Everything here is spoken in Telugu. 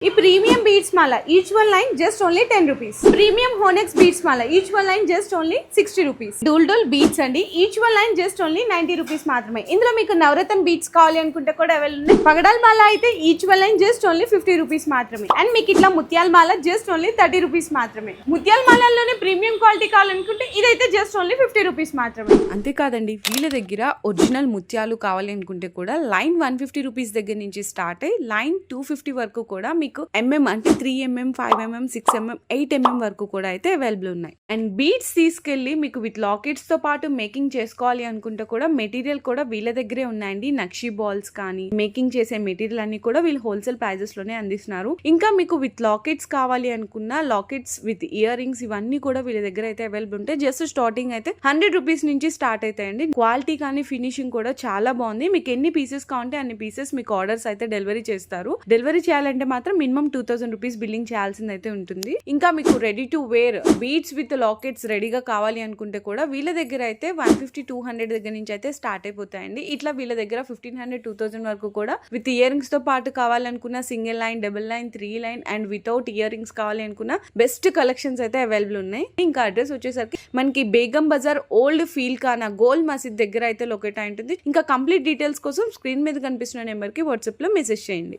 ఈ ప్రీమియం బీడ్స్ మాల each one line just only 10 rupees. Premium హోనెక్స్ బీడ్స్ మాల each one line just only 60 rupees. డూల్ బీడ్స్ అండి, each one line just only 90 rupees మాత్రమే. ఇందులో మీకు నవరత్న బీడ్స్ కావాలి అనుకుంటే కూడా అవైలబుల్ ఉన్నాయి. పగడాల్ మాల అయితే each one line just only 50 rupees మాత్రమే. అండ్ మీకు ఇట్లా ముత్యాల మాల జస్ట్ ఓన్లీ 30 రూపీస్ మాత్రమే. ముత్యాల మాలలోనే ప్రీమియం క్వాలిటీ కావాలనుకుంటే ఇదైతే జస్ట్ ఓన్లీ 50 రూపీస్ మాత్రమే. అంతేకాదండి, వీళ్ళ దగ్గర ఒరిజినల్ ముత్యాలు కావాలి అనుకుంటే కూడా లైన్ 150 రూపీస్ దగ్గర నుంచి స్టార్ట్ అయ్యి లైన్ 250 వరకు కూడా మీకు అంటే 3mm 5mm 6mm 8mm వరకు కూడా అయితే అవైలబుల్ ఉన్నాయి. అండ్ బీడ్స్ తీసుకెళ్లి మీకు విత్ లాకెట్స్ తో పాటు మేకింగ్ చేసుకోవాలి అనుకుంటే కూడా మెటీరియల్ కూడా వీళ్ళ దగ్గరే ఉన్నాయండి. నక్షి బాల్స్ కానీ మేకింగ్ చేసే మెటీరియల్ అన్ని కూడా వీళ్ళు హోల్సేల్ ప్రైజెస్ లోనే అందిస్తున్నారు. ఇంకా మీకు విత్ లాకెట్స్ కావాలి అనుకున్న లాకెట్స్ విత్ ఇయర్ రింగ్స్ ఇవన్నీ కూడా వీళ్ళ దగ్గర అయితే అవైలబుల్ ఉంటాయి. జస్ట్ స్టార్టింగ్ అయితే 100 రూపీస్ నుంచి స్టార్ట్ అవుతాయండి. క్వాలిటీ కానీ ఫినిషింగ్ కూడా చాలా బాగుంది. మీకు ఎన్ని పీసెస్ కావాలంటే అన్ని పీసెస్ మీకు ఆర్డర్స్ అయితే డెలివరీ చేస్తారు. డెలివరీ చేయాలంటే మాత్రం మినిమం 2000 రూపీస్ బిల్లింగ్ చేయాల్సింది అయితే ఉంటుంది. ఇంకా మీకు ready to wear beads with lockets రెడీగా కావాలి అనుకుంటే కూడా వీళ్ళ దగ్గర అయితే 150-200 దగ్గర నుంచి అయితే స్టార్ట్ అయిపోతాయండి. ఇట్లా వీళ్ళ దగ్గర 1500-2000 వరకు కూడా విత్ ఇయర్ రింగ్స్ తో పాటు కావాలనుకున్న single line, double line, 3 line and without ear rings కావాలి అనుకున్న బెస్ట్ కలెక్షన్స్ అయితే అవైలబుల్ ఉన్నాయి. ఇంకా అడ్రస్ వచ్చేసరికి మనకి బేగం బజార్ ఓల్డ్ ఫీల్ కానా గోల్ మసీద్ దగ్గర అయితే లొకేట్ అయి ఉంటుంది. ఇంకా కంప్లీట్ డీటెయిల్స్ కోసం స్క్రీన్ మీద కనిపిస్తున్న నెంబర్ కి వాట్సాప్ లో మెసేజ్ చేయండి.